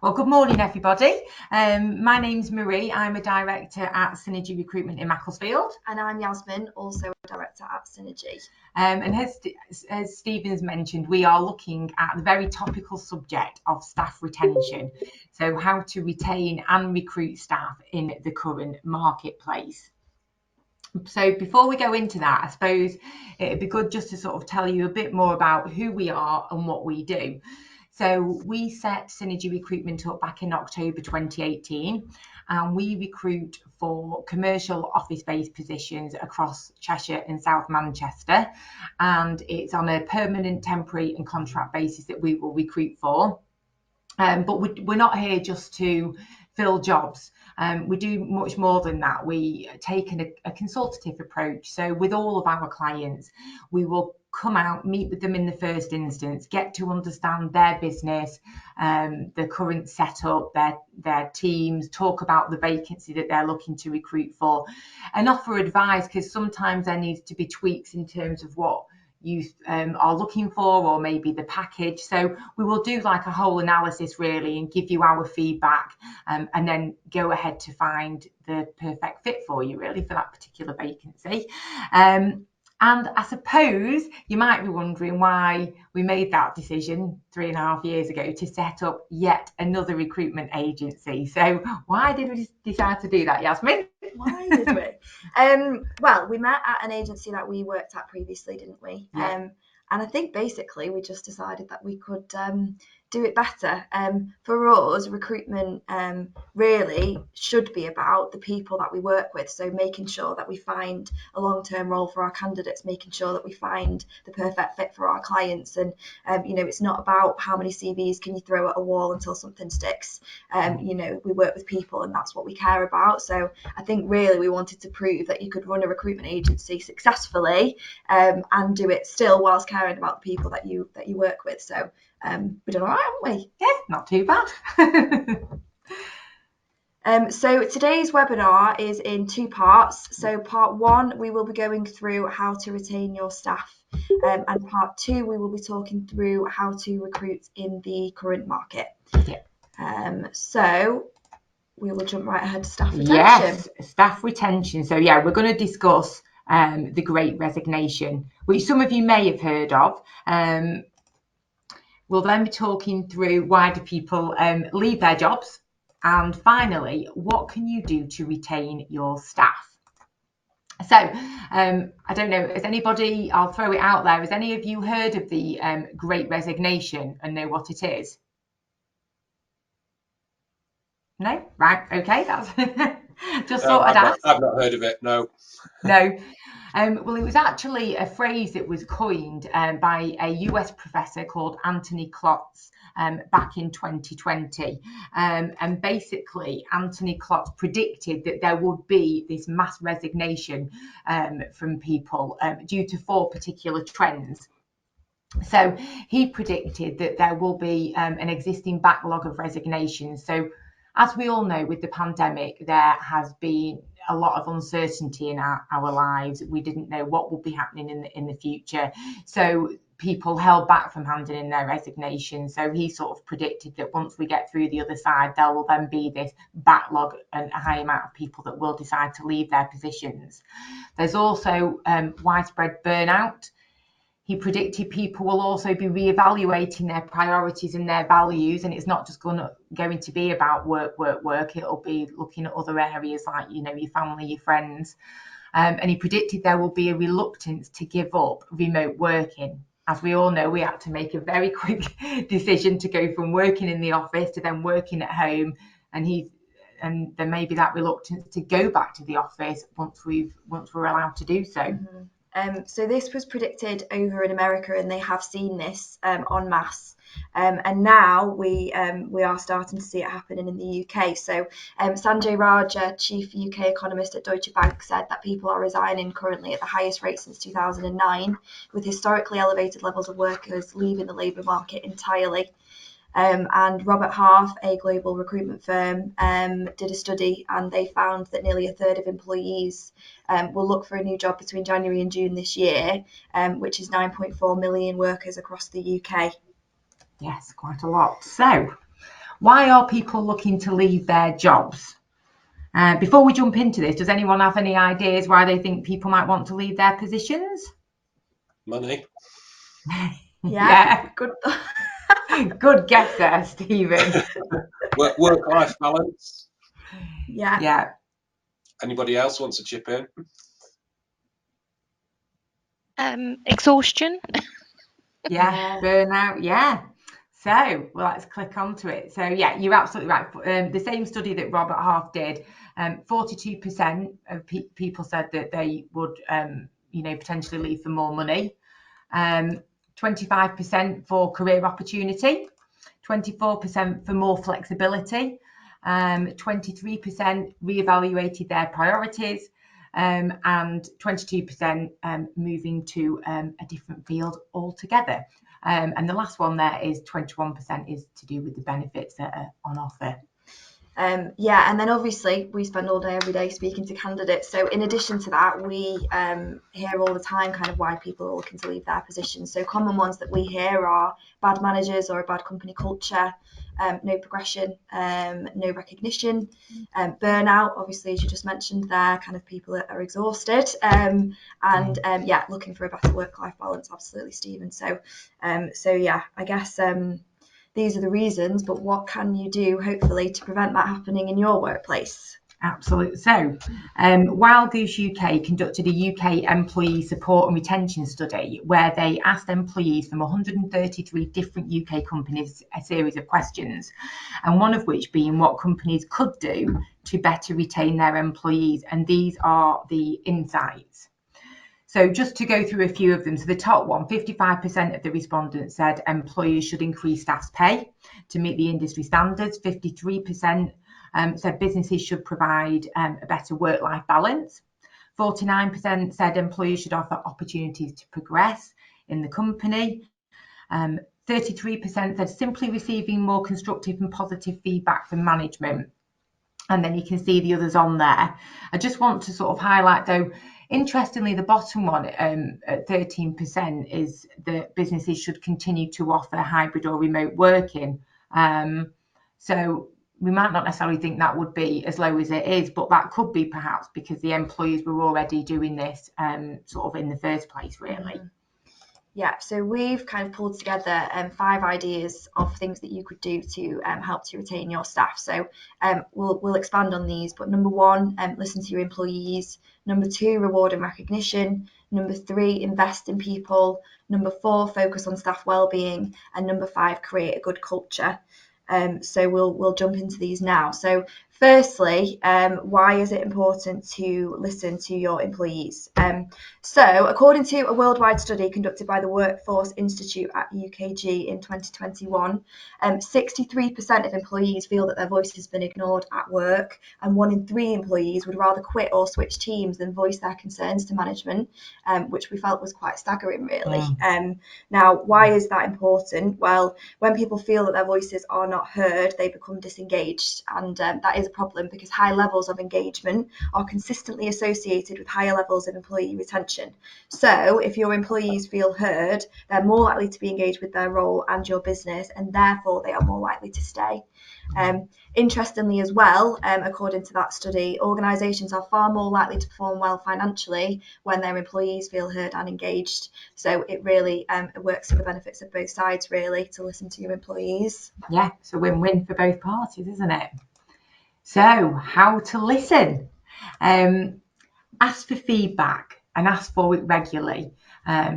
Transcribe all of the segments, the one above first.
Well, good morning, everybody. My name's Marie. I'm a director at Synergy Recruitment in Macclesfield. And I'm Yasmin, also a director at Synergy. And as Stephen's mentioned, we are looking at the very topical subject of staff retention. So how to retain and recruit staff in the current marketplace. So before we go into that, I suppose it'd be good just to sort of tell you a bit more about who we are and what we do. So we set Synergy Recruitment up back in October 2018, and we recruit for commercial office-based positions across Cheshire and South Manchester, and it's on a permanent, temporary and contract basis that we will recruit for. But we're not here just to fill jobs. We do much more than that. We take a consultative approach. So with all of our clients, we will come out, meet with them in the first instance, get to understand their business, the current setup, their teams, talk about the vacancy that they're looking to recruit for, and offer advice, because sometimes there needs to be tweaks in terms of what you are looking for, or maybe the package. So we will do like a whole analysis really and give you our feedback, and then go ahead to find the perfect fit for you really for that particular vacancy. And I suppose you might be wondering why we made that decision 3.5 years ago to set up yet another recruitment agency. So why did we decide to do that, Yasmin? Why did we? Well, we met at an agency that we worked at previously, didn't we? Yeah. And I think basically we just decided that we could do it better. For us, recruitment really should be about the people that we work with. So making sure that we find a long-term role for our candidates, making sure that we find the perfect fit for our clients. And, it's not about how many CVs can you throw at a wall until something sticks. We work with people and that's what we care about. So I think really we wanted to prove that you could run a recruitment agency successfully and do it still whilst caring about the people that you work with. So we've done all right, haven't we? Yeah, not too bad. So today's webinar is in 2 parts. So part 1, we will be going through how to retain your staff. And part 2, we will be talking through how to recruit in the current market. Yeah. So we will jump right ahead to staff retention. Yes, staff retention. So yeah, we're going to discuss the Great Resignation, which some of you may have heard of. We'll then be talking through why do people leave their jobs, and finally, what can you do to retain your staff? So I don't know, has anybody, I'll throw it out there, has any of you heard of the Great Resignation and know what it is? No? Right, okay, that's just thought I'd ask. I've not heard of it, no. No. Well, it was actually a phrase that was coined by a US professor called Anthony Klotz back in 2020. And basically, Anthony Klotz predicted that there would be this mass resignation from people due to 4 particular trends. So he predicted that there will be an existing backlog of resignations. So as we all know, with the pandemic, there has been a lot of uncertainty in our lives. We didn't know what would be happening in the future. So people held back from handing in their resignation. So he sort of predicted that once we get through the other side, there will then be this backlog and a high amount of people that will decide to leave their positions. There's also widespread burnout. He predicted people will also be reevaluating their priorities and their values, and it's not just going to be about work. It'll be looking at other areas like, your family, your friends. And he predicted there will be a reluctance to give up remote working. As we all know, we had to make a very quick decision to go from working in the office to then working at home, and there may be that reluctance to go back to the office once we're allowed to do so. Mm-hmm. So this was predicted over in America, and they have seen this en masse. And now we are starting to see it happening in the UK. So Sanjay Raja, chief UK economist at Deutsche Bank, said that people are resigning currently at the highest rate since 2009, with historically elevated levels of workers leaving the labour market entirely. And Robert Half, a global recruitment firm, did a study, and they found that nearly a third of employees will look for a new job between January and June this year, which is 9.4 million workers across the UK. Yes, quite a lot. So Why are people looking to leave their jobs? Before we jump into this, does anyone have any ideas why they think people might want to leave their positions? Money. Yeah. Good. Good guess there, Stephen. Work-life balance. Yeah. Anybody else wants to chip in? Exhaustion. Yeah, burnout. Yeah. So, well, let's click onto it. So, yeah, you're absolutely right. The same study that Robert Half did, 42% of people said that they would, potentially leave for more money. 25% for career opportunity, 24% for more flexibility, 23% reevaluated their priorities, and 22% moving to a different field altogether. And the last one there is 21% is to do with the benefits that are on offer. And then obviously we spend all day every day speaking to candidates. So in addition to that, we hear all the time kind of why people are looking to leave their positions. So common ones that we hear are bad managers or a bad company culture, no progression, no recognition, burnout, obviously, as you just mentioned there, kind of people that are exhausted, looking for a better work-life balance, absolutely, Stephen. So yeah, I guess these are the reasons, but what can you do, hopefully, to prevent that happening in your workplace? Absolutely. So, Wild Goose UK conducted a UK employee support and retention study where they asked employees from 133 different UK companies a series of questions, and one of which being what companies could do to better retain their employees. And these are the insights. So just to go through a few of them. So the top one, 55% of the respondents said employers should increase staff's pay to meet the industry standards. 53% said businesses should provide a better work-life balance. 49% said employers should offer opportunities to progress in the company. 33% said simply receiving more constructive and positive feedback from management. And then you can see the others on there. I just want to sort of highlight, though, interestingly, the bottom one at 13% is that businesses should continue to offer hybrid or remote working. So we might not necessarily think that would be as low as it is, but that could be perhaps because the employees were already doing this sort of in the first place, really. Yeah, so we've kind of pulled together 5 ideas of things that you could do to help to retain your staff. So we'll expand on these, but number 1, listen to your employees. Number 2, reward and recognition. Number 3, invest in people. Number 4, focus on staff wellbeing. And number 5, create a good culture. So we'll jump into these now. So firstly, why is it important to listen to your employees? So according to a worldwide study conducted by the Workforce Institute at UKG in 2021, 63% of employees feel that their voice has been ignored at work, and 1 in 3 employees would rather quit or switch teams than voice their concerns to management, which we felt was quite staggering, really. Now, why is that important? Well, when people feel that their voices are not heard, they become disengaged, and that is a problem because high levels of engagement are consistently associated with higher levels of employee retention. So if your employees feel heard, they're more likely to be engaged with their role and your business, and therefore they are more likely to stay. Interestingly as well, according to that study, organisations are far more likely to perform well financially when their employees feel heard and engaged. So it really works for the benefits of both sides, really, to listen to your employees. Yeah, it's a win-win for both parties, isn't it? So how to listen? Ask for feedback and ask for it regularly.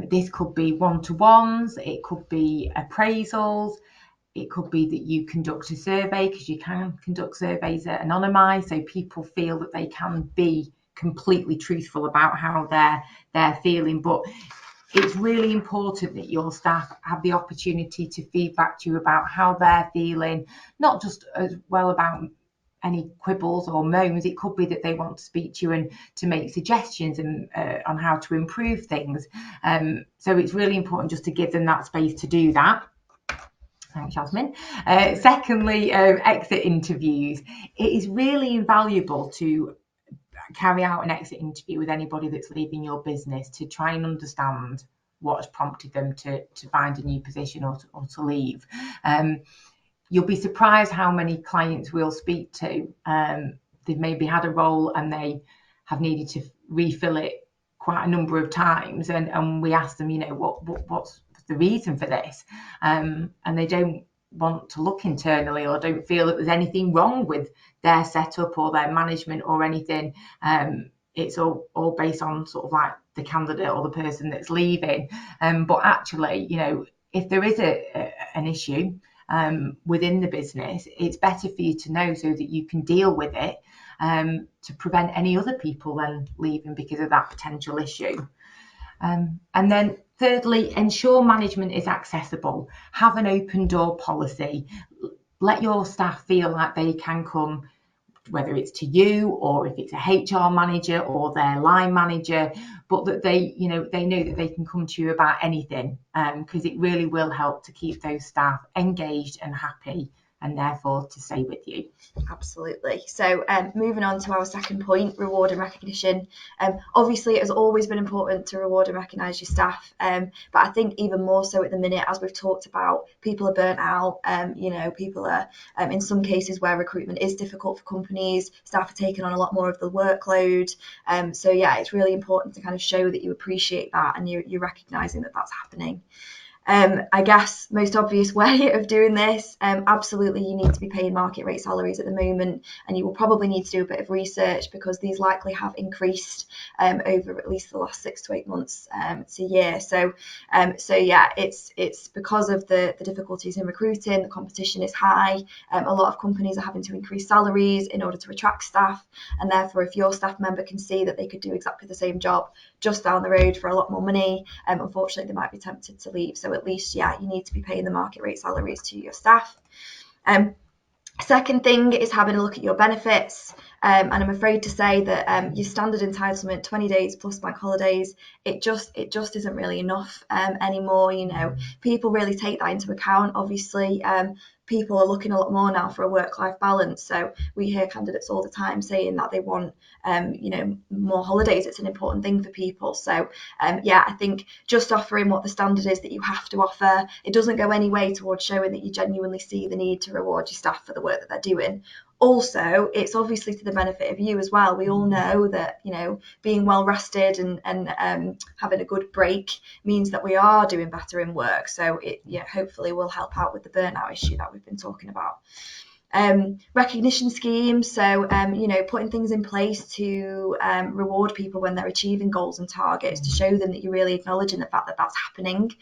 This could be one-to-ones, it could be appraisals, it could be that you conduct a survey, because you can conduct surveys that are anonymised, so people feel that they can be completely truthful about how they're feeling. But it's really important that your staff have the opportunity to feedback to you about how they're feeling, not just as well about any quibbles or moans. It could be that they want to speak to you and to make suggestions and on how to improve things. So it's really important just to give them that space to do that. Thanks, Yasmin. Secondly, exit interviews. It is really invaluable to carry out an exit interview with anybody that's leaving your business to try and understand what has prompted them to find a new position or to leave. you'll be surprised how many clients we'll speak to. They've maybe had a role and they have needed to refill it quite a number of times, and we ask them, what's the reason for this, and they don't want to look internally or don't feel that there's anything wrong with their setup or their management or anything. It's all based on sort of like the candidate or the person that's leaving, but actually, if there is an issue within the business, it's better for you to know so that you can deal with it, to prevent any other people then leaving because of that potential issue. And then thirdly, ensure management is accessible. Have an open door policy. Let your staff feel like they can come, whether it's to you or if it's a HR manager or their line manager, but that they know that they can come to you about anything, because it really will help to keep those staff engaged and happy, and therefore to stay with you. Absolutely. So moving on to our second point, reward and recognition. Obviously, it has always been important to reward and recognise your staff, but I think even more so at the minute, as we've talked about, people are burnt out. People are, in some cases where recruitment is difficult for companies, staff are taking on a lot more of the workload. So yeah, it's really important to kind of show that you appreciate that and you're recognising that that's happening. I guess most obvious way of doing this, absolutely you need to be paying market rate salaries at the moment, and you will probably need to do a bit of research because these likely have increased over at least the last 6 to 8 months to a year. So yeah, it's because of the difficulties in recruiting, the competition is high. A lot of companies are having to increase salaries in order to attract staff, and therefore if your staff member can see that they could do exactly the same job just down the road for a lot more money, unfortunately they might be tempted to leave. So at least, yeah, you need to be paying the market rate salaries to your staff. Second thing is having a look at your benefits, and I'm afraid to say that your standard entitlement, 20 days plus bank holidays, it just isn't really enough anymore. People really take that into account. Obviously, people are looking a lot more now for a work-life balance. So we hear candidates all the time saying that they want, more holidays. It's an important thing for people. So yeah, I think just offering what the standard is that you have to offer, it doesn't go any way towards showing that you genuinely see the need to reward your staff for the work that they're doing. Also, it's obviously to the benefit of you as well. We all know that, being well rested and having a good break means that we are doing better in work. So it hopefully will help out with the burnout issue that we've been talking about. Recognition schemes, so putting things in place to reward people when they're achieving goals and targets, to show them that you're really acknowledging the fact that that's happening.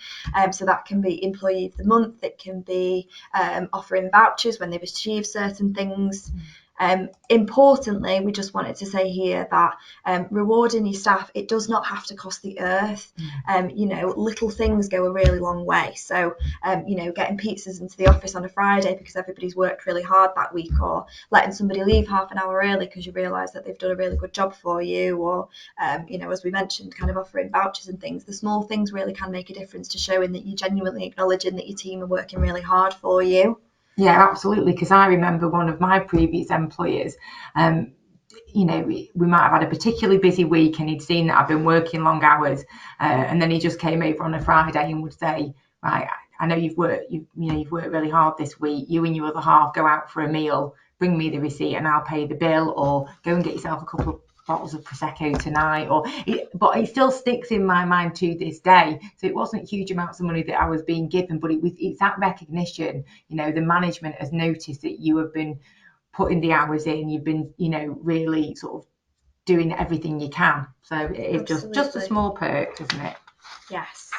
So that can be employee of the month, it can be offering vouchers when they've achieved certain things. Importantly, we just wanted to say here that rewarding your staff, it does not have to cost the earth. Little things go a really long way. So, getting pizzas into the office on a Friday because everybody's worked really hard that week, or letting somebody leave half an hour early because you realise that they've done a really good job for you, or, as we mentioned, kind of offering vouchers and things. The small things really can make a difference to showing that you're genuinely acknowledging that your team are working really hard for you. Yeah, absolutely. Because I remember one of my previous employers, we might have had a particularly busy week and he'd seen that I've been working long hours, and then he just came over on a Friday and would say, right, I know you've worked really hard this week. You and your other half go out for a meal, bring me the receipt and I'll pay the bill, or go and get yourself a couple of bottles of Prosecco tonight. But it still sticks in my mind to this day. So it wasn't huge amounts of money that I was being given, but it's that recognition. The management has noticed that you have been putting the hours in, you've been really sort of doing everything you can. So it's just a small perk, isn't it? Yes.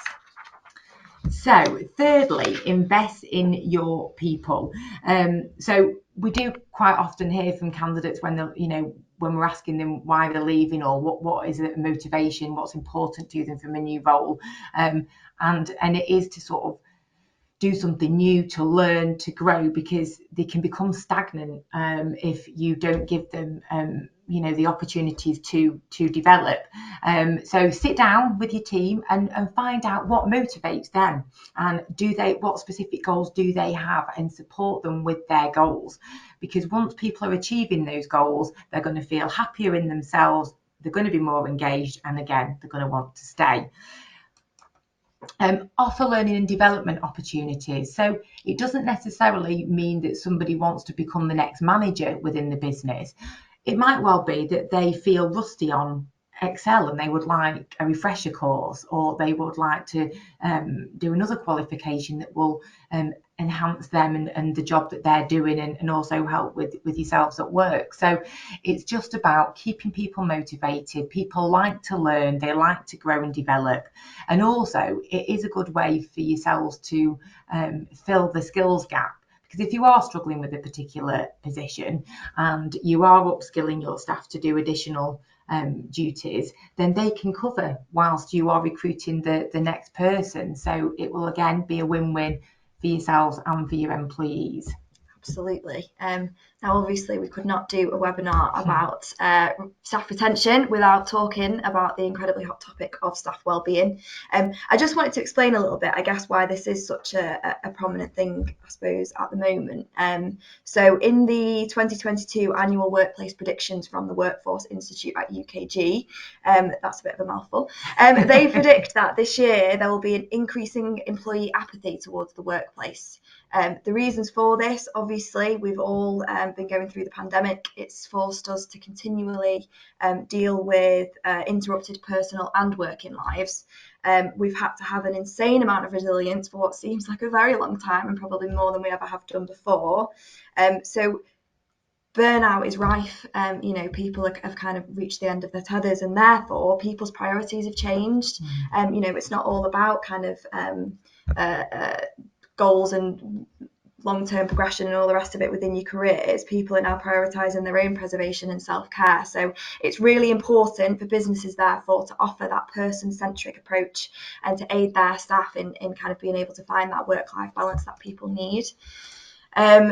So thirdly, invest in your people. So we do quite often hear from candidates when when we're asking them why they're leaving, or what is the motivation, what's important to them from a new role, and it is to sort of do something new, to learn, to grow, because they can become stagnant if you don't give them the opportunities to develop. So sit down with your team and find out what motivates them, and what specific goals do they have, and support them with their goals. Because once people are achieving those goals, they're going to feel happier in themselves, they're going to be more engaged, and again, they're going to want to stay. Offer learning and development opportunities. So it doesn't necessarily mean that somebody wants to become the next manager within the business. It might well be that they feel rusty on Excel and they would like a refresher course, or they would like to do another qualification that will enhance them and the job that they're doing, and also help with yourselves at work. So it's just about keeping people motivated. People like to learn, they like to grow and develop, and also it is a good way for yourselves to fill the skills gap. Because if you are struggling with a particular position and you are upskilling your staff to do additional duties, then they can cover whilst you are recruiting the next person. So it will again be a win-win for yourselves and for your employees. Absolutely. Now, obviously, we could not do a webinar about staff retention without talking about the incredibly hot topic of staff wellbeing. I just wanted to explain a little bit, I guess, why this is such a prominent thing, I suppose, at the moment. So in the 2022 annual workplace predictions from the Workforce Institute at UKG, that's a bit of a mouthful, they predict that this year there will be an increasing employee apathy towards the workplace. The reasons for this, obviously, we've all been going through the pandemic. It's forced us to continually deal with interrupted personal and working lives. We've had to have an insane amount of resilience for what seems like a very long time, and probably more than we ever have done before. So burnout is rife. People have kind of reached the end of their tethers, and therefore people's priorities have changed. It's not all about kind of goals and long-term progression and all the rest of it within your careers. People are now prioritising their own preservation and self-care. So it's really important for businesses, therefore, to offer that person-centric approach and to aid their staff in kind of being able to find that work-life balance that people need.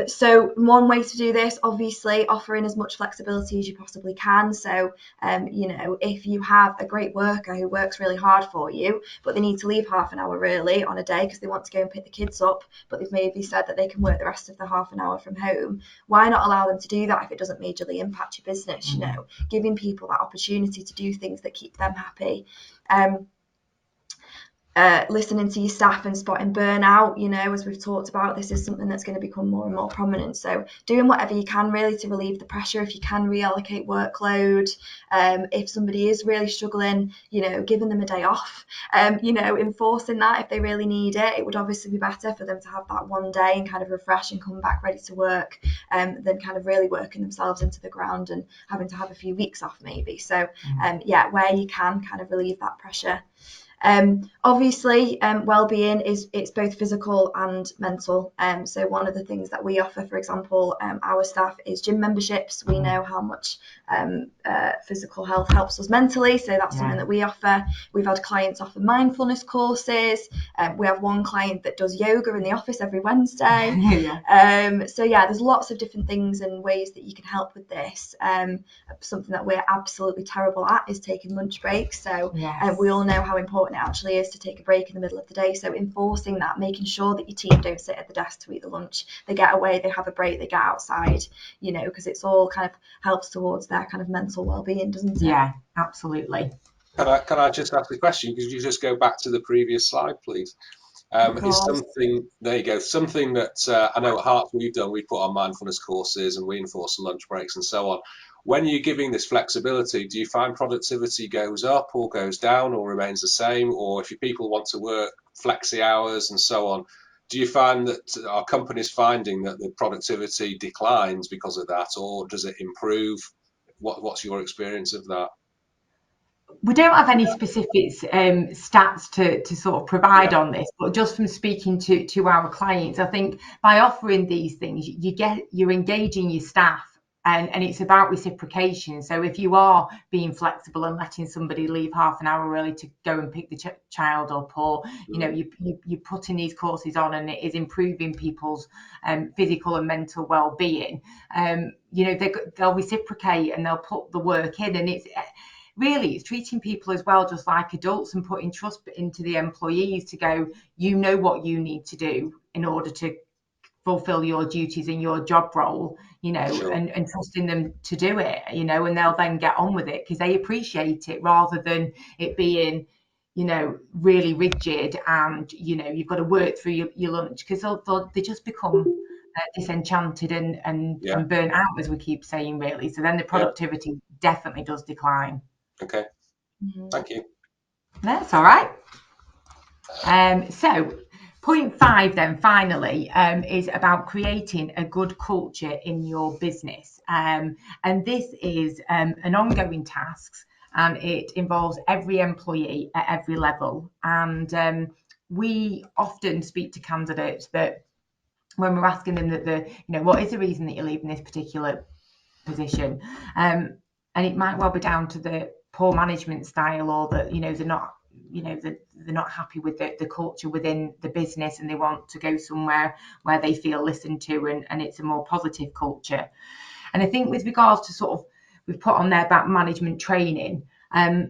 So one way to do this, obviously, offering as much flexibility as you possibly can. So, if you have a great worker who works really hard for you, but they need to leave half an hour early on a day because they want to go and pick the kids up, but they've maybe said that they can work the rest of the half an hour from home, why not allow them to do that if it doesn't majorly impact your business? Giving people that opportunity to do things that keep them happy. Listening to your staff and spotting burnout, as we've talked about, this is something that's going to become more and more prominent. So doing whatever you can really to relieve the pressure. If you can reallocate workload, if somebody is really struggling, giving them a day off, enforcing that if they really need it. It would obviously be better for them to have that one day and kind of refresh and come back ready to work, than kind of really working themselves into the ground and having to have a few weeks off maybe. So where you can kind of relieve that pressure. Obviously, well-being it's both physical and mental. So one of the things that we offer, for example, our staff, is gym memberships. We know how much physical health helps us mentally, so that's something that we offer. We've had clients offer mindfulness courses. We have one client that does yoga in the office every Wednesday. There's lots of different things and ways that you can help with this. Something that we're absolutely terrible at is taking lunch breaks. So we all know how important it actually is to take a break in the middle of the day. So enforcing that, making sure that your team don't sit at the desk to eat the lunch, they get away, they have a break, they get outside, because it's all kind of helps towards their kind of mental well-being, doesn't it? Yeah, absolutely. Can I just ask a question? Could you just go back to the previous slide, please? Is something, there you go, something that I know at Hearts we've done, we put on mindfulness courses and we enforce lunch breaks and so on. When you're giving this flexibility, do you find productivity goes up or goes down or remains the same? Or if your people want to work flexi hours and so on, do you find that are companies finding that the productivity declines because of that, or does it improve? What's your experience of that? We don't have any specific stats to sort of provide on this, but just from speaking to our clients, I think by offering these things, you're engaging your staff, and it's about reciprocation. So if you are being flexible and letting somebody leave half an hour early to go and pick the child up, or you're putting these courses on and it is improving people's physical and mental well-being, they'll reciprocate and they'll put the work in, and it's treating people as well just like adults and putting trust into the employees to go, what you need to do in order to fulfill your duties in your job role, and trusting them to do it, and they'll then get on with it because they appreciate it, rather than it being, really rigid, and you've got to work through your lunch, because they just become disenchanted and burnt out, as we keep saying, really. So then the productivity definitely does decline. Okay. Thank you. That's all right. So point 5 then, finally, is about creating a good culture in your business. And this is an ongoing task, and it involves every employee at every level. And we often speak to candidates that when we're asking them that what is the reason that you're leaving this particular position, and it might well be down to the poor management style, or that they're not happy with the culture within the business, and they want to go somewhere where they feel listened to, and it's a more positive culture. And I think with regards to sort of, we've put on there about management training,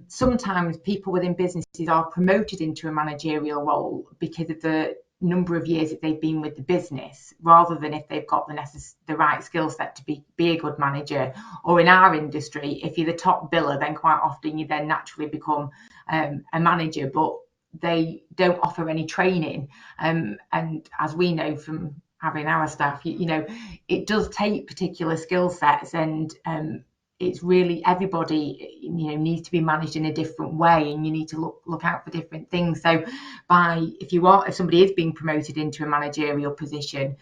sometimes people within businesses are promoted into a managerial role because of the number of years that they've been with the business, rather than if they've got the right skill set to be a good manager. Or in our industry, if you're the top biller, then quite often you then naturally become a manager, but they don't offer any training. And as we know from having our staff, it does take particular skill sets, and it's really, everybody needs to be managed in a different way, and you need to look out for different things. So if somebody is being promoted into a managerial position,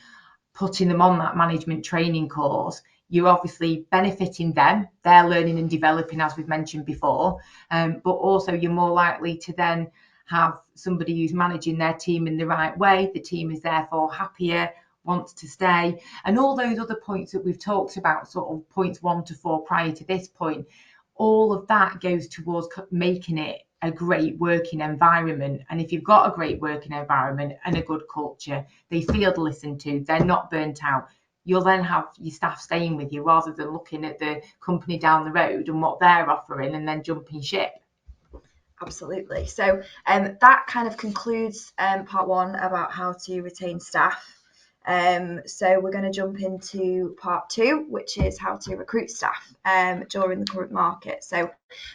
putting them on that management training course, you're obviously benefiting them. They're learning and developing, as we've mentioned before, but also you're more likely to then have somebody who's managing their team in the right way. The team is therefore happier, wants to stay, and all those other points that we've talked about, sort of points 1 to 4 prior to this point, all of that goes towards making it a great working environment. And if you've got a great working environment and a good culture, they feel listened to, they're not burnt out, you'll then have your staff staying with you, rather than looking at the company down the road and what they're offering and then jumping ship. Absolutely. So that kind of concludes part 1 about how to retain staff. So we're going to jump into part 2, which is how to recruit staff during the current market. So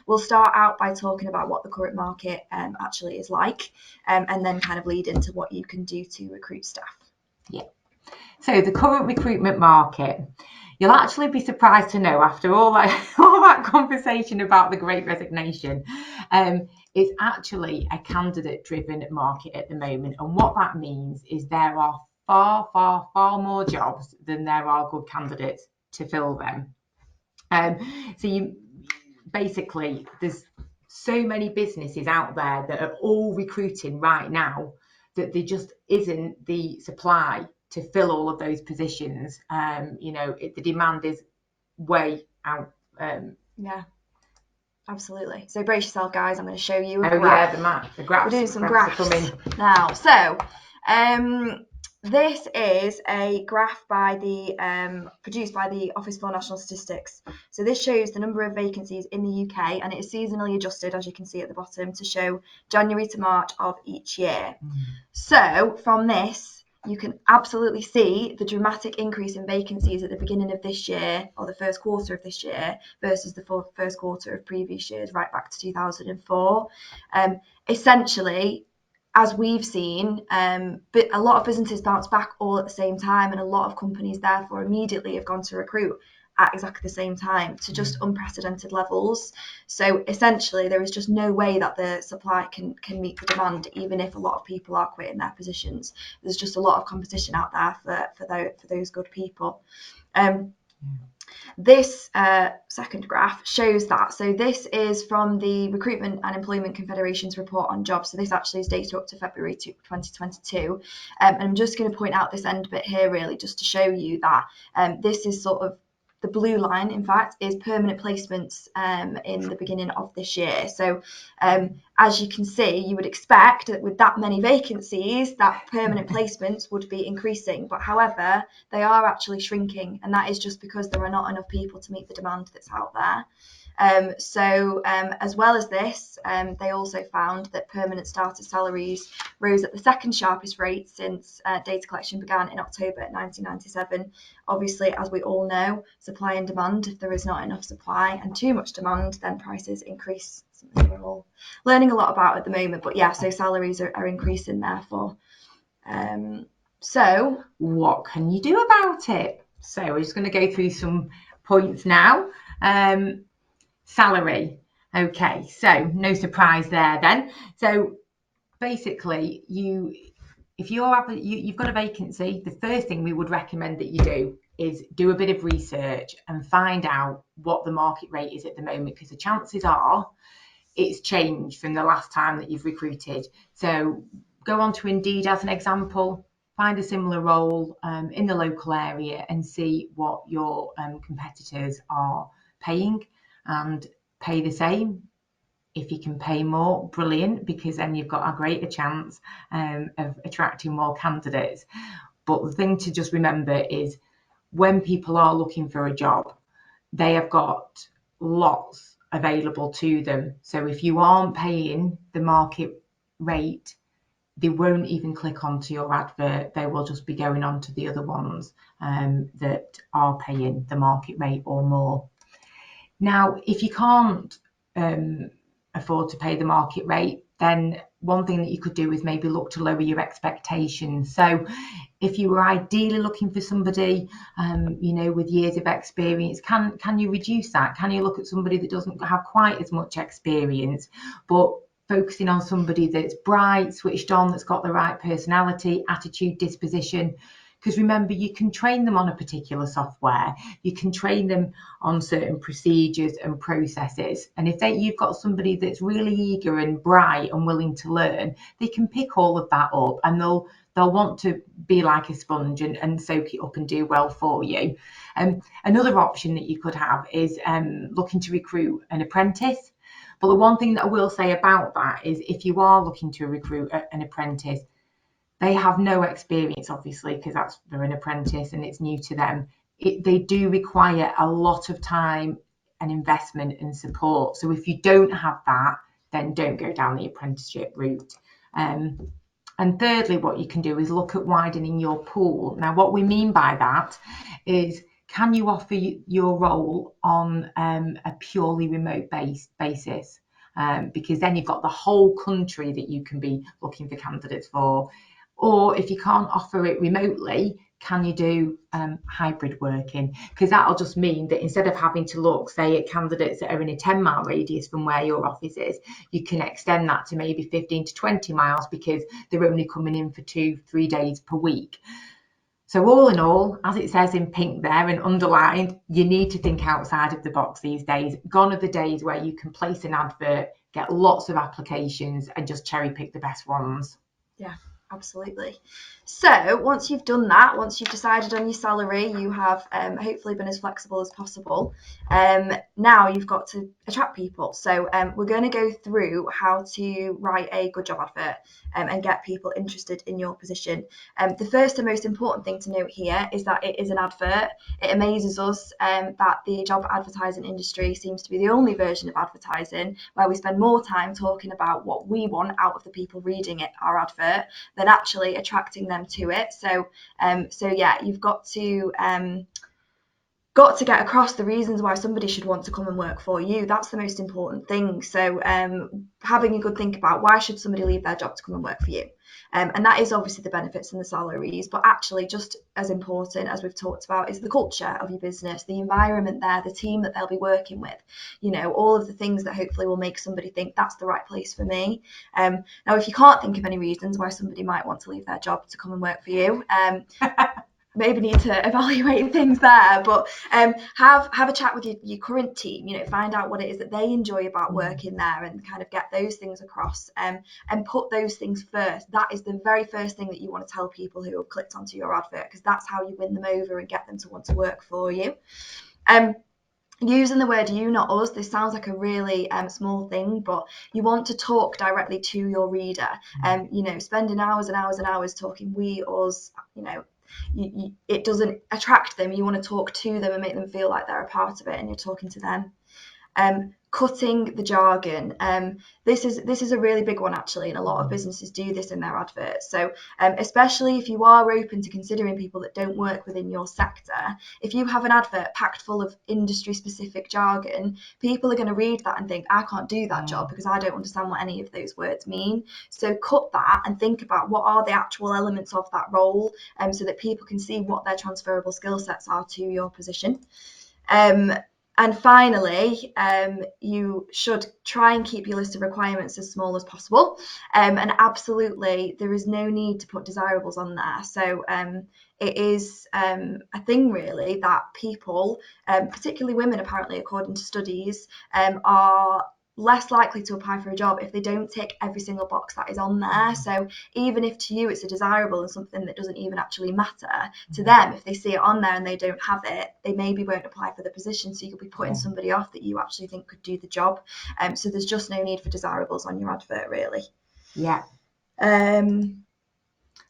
we'll start out by talking about what the current market actually is like, and then kind of lead into what you can do to recruit staff. Yeah. So the current recruitment market, you'll actually be surprised to know, after all that conversation about the Great Resignation, it's actually a candidate-driven market at the moment. And what that means is there are far, far, far more jobs than there are good candidates to fill them. So basically, there's so many businesses out there that are all recruiting right now that there just isn't the supply to fill all of those positions. The demand is way out. Yeah, absolutely. So brace yourself, guys. I'm going to show you a graph. Yeah, the graphs. We're doing some graphs now. So this is a graph produced by the Office for National Statistics. So this shows the number of vacancies in the UK, and it is seasonally adjusted, as you can see at the bottom, to show January to March of each year. So from this, you can absolutely see the dramatic increase in vacancies at the beginning of this year, or the first quarter of this year, versus the first quarter of previous years, right back to 2004. Essentially, as we've seen, but a lot of businesses bounce back all at the same time, and a lot of companies therefore immediately have gone to recruit at exactly the same time to just unprecedented levels. So essentially, there is just no way that the supply can meet the demand, even if a lot of people are quitting their positions. There's just a lot of competition out there for those good people. This second graph shows that. So this is from the Recruitment and Employment Confederation's report on jobs. So this actually is data up to February 2022. And I'm just going to point out this end bit here, really, just to show you that this is sort of the blue line, in fact, is permanent placements in the beginning of this year. So as you can see, you would expect that with that many vacancies, that permanent placements would be increasing. But however, they are actually shrinking. And that is just because there are not enough people to meet the demand that's out there. As well as this, they also found that permanent starter salaries rose at the second sharpest rate since data collection began in October 1997. Obviously, as we all know, supply and demand, if there is not enough supply and too much demand, then prices increase something we're all learning a lot about at the moment. But yeah, so salaries are increasing therefore. So what can you do about it? So we're just going to go through some points now. Salary. Okay, so no surprise there then. So basically, if you've got a vacancy, the first thing we would recommend that you do is do a bit of research and find out what the market rate is at the moment, because the chances are it's changed from the last time that you've recruited. So go on to Indeed as an example, find a similar role in the local area and see what your competitors are paying, and pay the same. If you can pay more, brilliant, because then you've got a greater chance of attracting more candidates. But the thing to just remember is when people are looking for a job, they have got lots available to them. So if you aren't paying the market rate, they won't even click onto your advert. They will just be going on to the other ones that are paying the market rate or more. Now, if you can't afford to pay the market rate, then one thing that you could do is maybe look to lower your expectations. So if you were ideally looking for somebody with years of experience, can you reduce that? Can you look at somebody that doesn't have quite as much experience, but focusing on somebody that's bright, switched on, that's got the right personality, attitude, disposition? Because remember, you can train them on a particular software, you can train them on certain procedures and processes. And if you've got somebody that's really eager and bright and willing to learn, they can pick all of that up, and they'll want to be like a sponge and soak it up and do well for you. Another option that you could have is looking to recruit an apprentice. But the one thing that I will say about that is if you are looking to recruit an apprentice, they have no experience, obviously, because they're an apprentice and it's new to them. They do require a lot of time and investment and support. So if you don't have that, then don't go down the apprenticeship route. And thirdly, what you can do is look at widening your pool. Now, what we mean by that is, can you offer your role on a purely remote basis? Because then you've got the whole country that you can be looking for candidates for. Or if you can't offer it remotely, can you do hybrid working? Because that'll just mean that instead of having to look, say, at candidates that are in a 10-mile radius from where your office is, you can extend that to maybe 15 to 20 miles because they're only coming in for 2-3 days per week. So all in all, as it says in pink there and underlined, you need to think outside of the box these days. Gone are the days where you can place an advert, get lots of applications and just cherry pick the best ones. Yeah, absolutely. So once you've done that, once you've decided on your salary, you have hopefully been as flexible as possible. Now you've got to attract people. So we're going to go through how to write a good job advert and get people interested in your position. The first and most important thing to note here is that it is an advert. It amazes us that the job advertising industry seems to be the only version of advertising where we spend more time talking about what we want out of the people reading it, our advert, than actually attracting them to it. So yeah, you've got to get across the reasons why somebody should want to come and work for you. That's the most important thing. So having a good think about why should somebody leave their job to come and work for you. And that is obviously the benefits and the salaries, but actually just as important as we've talked about is the culture of your business, the environment there, the team that they'll be working with, all of the things that hopefully will make somebody think that's the right place for me. Now, if you can't think of any reasons why somebody might want to leave their job to come and work for you, maybe need to evaluate things there, but have a chat with your current team, find out what it is that they enjoy about working there and kind of get those things across and put those things first. That is the very first thing that you want to tell people who have clicked onto your advert, because that's how you win them over and get them to want to work for you. Using the word you, not us. This sounds like a really small thing, but you want to talk directly to your reader. Spending hours and hours and hours talking we, us, it doesn't attract them. You want to talk to them and make them feel like they're a part of it and you're talking to them. Cutting the jargon. This is a really big one actually, and a lot of businesses do this in their adverts. So especially if you are open to considering people that don't work within your sector, if you have an advert packed full of industry specific jargon, people are going to read that and think, I can't do that job because I don't understand what any of those words mean. So cut that and think about what are the actual elements of that role, so that people can see what their transferable skill sets are to your position. And finally, you should try and keep your list of requirements as small as possible. And absolutely, there is no need to put desirables on there. So it is a thing really that people, particularly women apparently according to studies, are less likely to apply for a job if they don't tick every single box that is on there. So even if to you it's a desirable and something that doesn't even actually matter, to them, if they see it on there and they don't have it, they maybe won't apply for the position. So you'll be putting somebody off that you actually think could do the job. So there's just no need for desirables on your advert really. Yeah.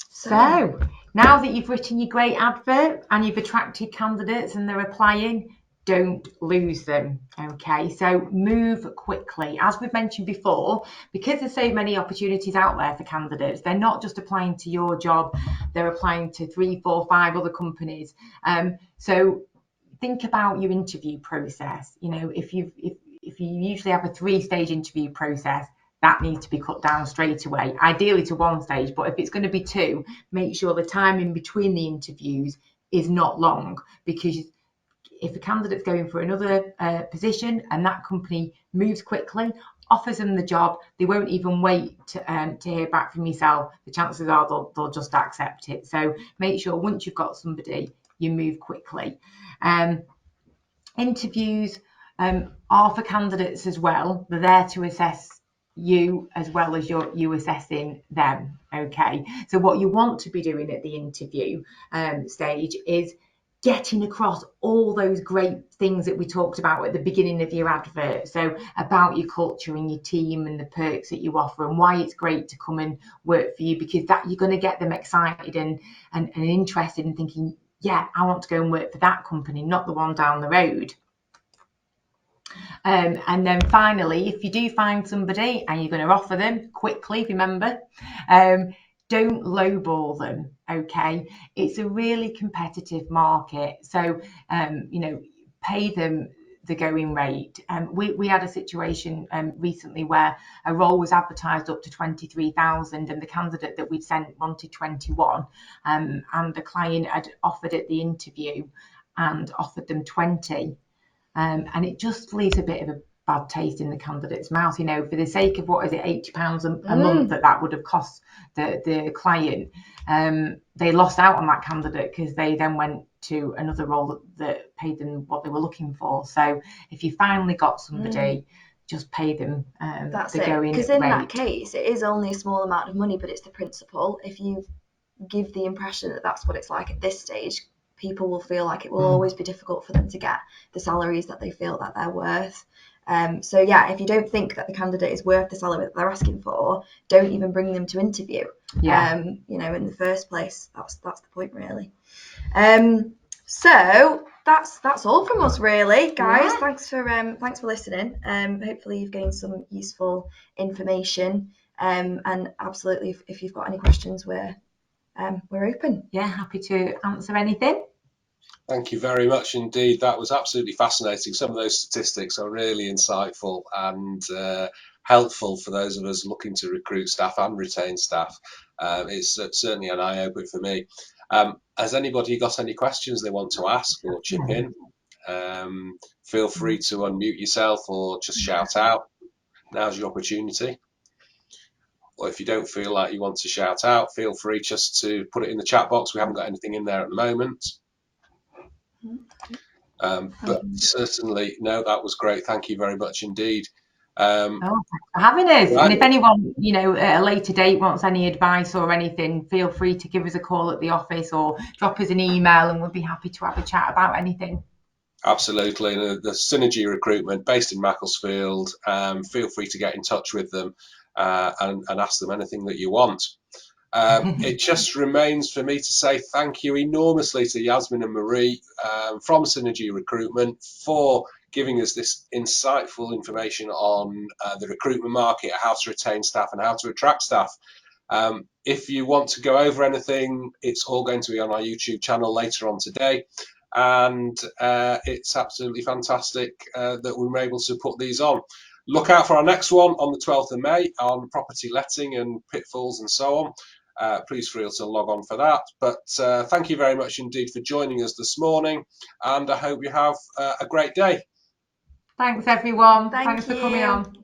So now that you've written your great advert and you've attracted candidates and they're applying, don't lose them. Okay, so move quickly. As we've mentioned before, because there's so many opportunities out there for candidates, they're not just applying to your job, they're applying to 3, 4, 5 other companies. So think about your interview process. You know, if you usually have a 3-stage interview process, that needs to be cut down straight away, ideally to 1 stage. But if it's going to be 2, make sure the time in between the interviews is not long, because if a candidate's going for another position and that company moves quickly, offers them the job, they won't even wait to hear back from yourself. The chances are they'll just accept it. So make sure once you've got somebody, you move quickly. Interviews are for candidates as well. They're there to assess you as well as you assessing them. Okay, so what you want to be doing at the interview stage is getting across all those great things that we talked about at the beginning of your advert. So about your culture and your team and the perks that you offer and why it's great to come and work for you, because that you're going to get them excited and interested in thinking, yeah, I want to go and work for that company, not the one down the road. And then finally, if you do find somebody and you're going to offer them quickly, remember, don't lowball them. Okay, it's a really competitive market, so pay them the going rate. We had a situation recently where a role was advertised up to 23,000 and the candidate that we'd sent wanted 21, and the client had offered at the interview and offered them 20. And it just leaves a bit of a bad taste in the candidate's mouth, you know, for the sake of what is it, £80 a month that would have cost the client. They lost out on that candidate because they then went to another role that paid them what they were looking for. So if you finally got somebody, just pay them that's the it. going Because in rate. that case, it is only a small amount of money, but it's the principle. If you give the impression that that's what it's like at this stage, people will feel like it will always be difficult for them to get the salaries that they feel that they're worth. So yeah, if you don't think that the candidate is worth the salary that they're asking for, don't even bring them to interview. In the first place. That's the point really. So that's all from us really, guys. Thanks for listening. Hopefully you've gained some useful information. And absolutely, if you've got any questions, we're open. Yeah, happy to answer anything. Thank you very much indeed. That was absolutely fascinating. Some of those statistics are really insightful and helpful for those of us looking to recruit staff and retain staff. It's certainly an eye-opener for me. Has anybody got any questions they want to ask or chip in? Feel free to unmute yourself or just shout out. Now's your opportunity. Or if you don't feel like you want to shout out, feel free just to put it in the chat box. We haven't got anything in there at the moment. But certainly, no, that was great. Thank you very much indeed. Thanks for having us. Right. And if anyone, at a later date wants any advice or anything, feel free to give us a call at the office or drop us an email and we'll be happy to have a chat about anything. Absolutely. And the Synergy Recruitment based in Macclesfield, feel free to get in touch with them and ask them anything that you want. It just remains for me to say thank you enormously to Yasmin and Marie from Synergy Recruitment for giving us this insightful information on the recruitment market, how to retain staff and how to attract staff. If you want to go over anything, it's all going to be on our YouTube channel later on today. And it's absolutely fantastic that we were able to put these on. Look out for our next one on the 12th of May on property letting and pitfalls and so on. Please feel free to log on for that. But thank you very much indeed for joining us this morning, and I hope you have a great day. Thanks everyone. Thanks for coming on.